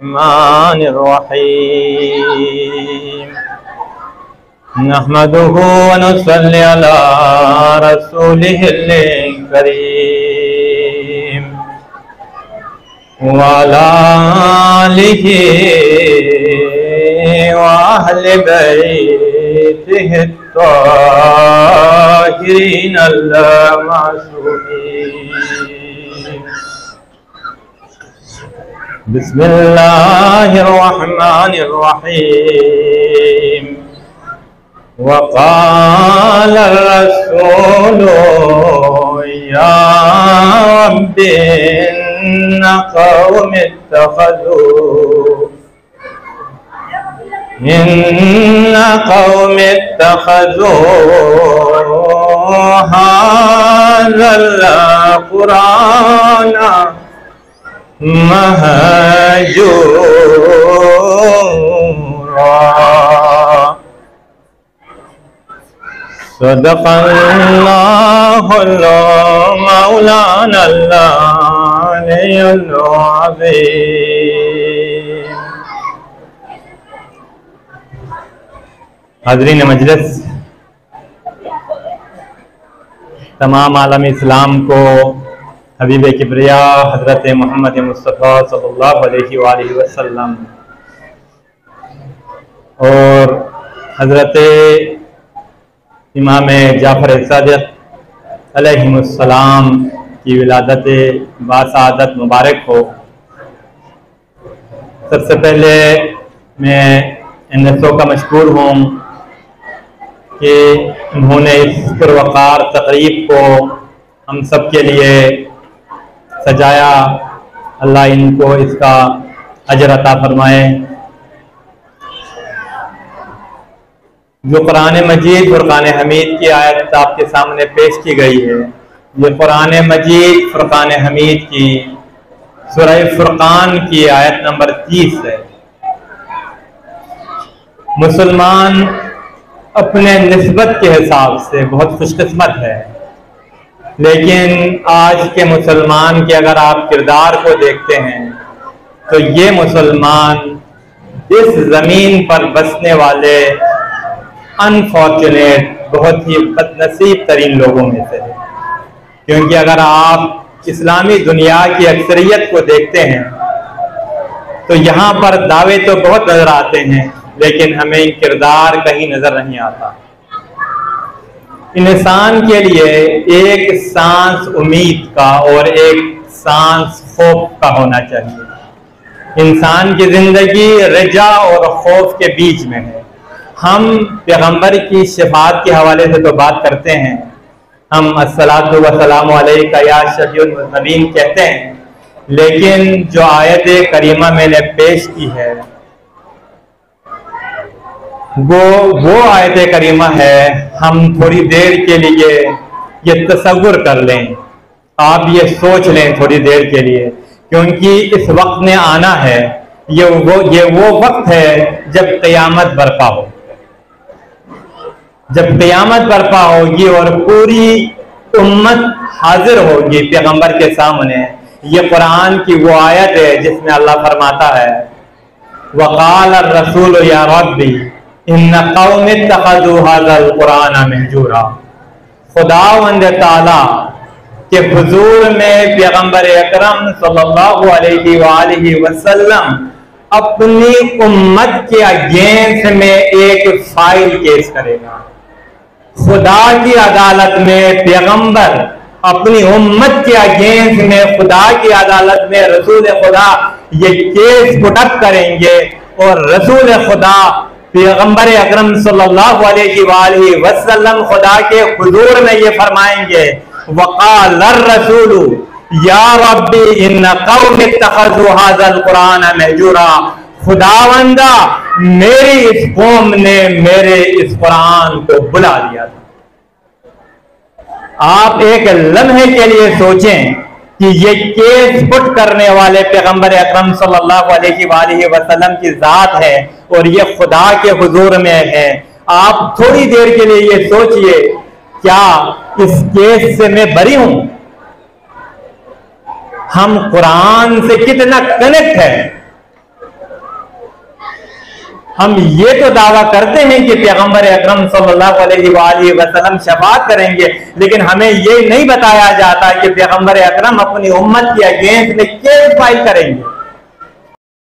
रहीम नहमदुहु व नुसल्ली अला रसूलिहिल करीम व अला आलिहि व अहलि बैतिहि त्ताहिरीन अल मासूमीन। बिस्मिल्लाहिर्रहमानिर्रहीम वक़ाल रसूलु या रब्बि इन्न क़ौमि इत्तख़ज़ू हाज़ल क़ुरआन महजूरा। सदक़ल्लाहुल मौलानल अलीयुल अज़ीम। हाज़रीन मजलिस, तमाम आलम इस्लाम को हबीब किब्रिया हज़रत मोहम्मद मुस्तफ़ा सल्लल्लाहु अलैहि वसल्लम और हज़रत इमाम जाफ़र सादिक़ अलैहिमुस्सलाम की विलादत बासआदत मुबारक हो। सबसे पहले मैं NSO का मशकूर हूँ कि उन्होंने इस पुरवकार तक़रीब को हम सब के लिए सजाया। अल्लाह इनको इसका अजर अता फरमाए। जो कुरान मजीद फुरकान हमीद की आयत आपके सामने पेश की गई है, ये कुरान मजीद फुरकान हमीद की सूरह फुरकान की आयत नंबर 30 है। मुसलमान अपने निस्बत के हिसाब से बहुत खुशकिस्मत है, लेकिन आज के मुसलमान के अगर आप किरदार को देखते हैं तो ये मुसलमान इस ज़मीन पर बसने वाले अनफॉर्चुनेट, बहुत ही बदनसीब तरीन लोगों में से है। क्योंकि अगर आप इस्लामी दुनिया की अक्सरियत को देखते हैं तो यहाँ पर दावे तो बहुत नज़र आते हैं, लेकिन हमें किरदार कहीं नज़र नहीं आता। इंसान के लिए एक सांस उम्मीद का और एक सांस खौफ का होना चाहिए। इंसान की ज़िंदगी रजा और खौफ के बीच में है। हम पैगंबर की शफाअत के हवाले से तो बात करते हैं, हम अस्सलातु वस्सलामु अलैका या शफीउल मुज़नबीन कहते हैं, लेकिन जो आयत करीमा मैंने पेश की है वो आयत करीमा है। हम थोड़ी देर के लिए ये तसव्वुर कर लें, आप ये सोच लें थोड़ी देर के लिए, क्योंकि इस वक्त ने आना है। ये वो वक्त है जब क़यामत बर्पा हो, जब क़यामत बर्पा होगी और पूरी उम्मत हाजिर होगी पैगंबर के सामने। ये कुरान की वो आयत है जिसमें अल्लाह फरमाता है वक़ाल रसूल या रब्बी इन्न क़ौमि इत्तख़ज़ू हाज़ल क़ुरआन महजूरा। खुदावंद ताला के हुजूर में पैगंबर अकरम सल्लल्लाहु अलैहि वसल्लम अपनी उम्मत के अगेंस्ट में एक फाइल केस करेगा। खुदा की अदालत में पैगंबर अपनी उम्मत के अगेंस्ट में खुदा की अदालत में रसूल खुदा ये केस पुटअप करेंगे और रसूल खुदा पैगंबर अकरम सल्लल्लाहु अलैहि वसल्लम खुदा के हुजूर में ये फरमाएंगे वक़ाल रसूल या रब्बी इन्न क़ौमि इत्तख़ज़ू हाज़ल क़ुरआन महजूरा। खुदावंदा, मेरी इस कौम ने मेरे इस कुरान को बुला लिया था। आप एक लम्हे के लिए सोचें कि ये केस पुट करने वाले पैगंबर अकरम सल्लल्लाहु अलैहि वसल्लम की जात है और ये खुदा के हुजूर में है। आप थोड़ी देर के लिए ये सोचिए, क्या इस केस से मैं बरी हूं? हम कुरान से कितना कनेक्ट है, हम ये तो दावा करते हैं कि पैगंबर अकरम सल्लल्लाहु अलैहि वसल्लम शफाअत करेंगे, लेकिन हमें ये नहीं बताया जाता कि पैगंबर अकरम अपनी उम्मत के अगेंस्ट में केस फाइल करेंगे।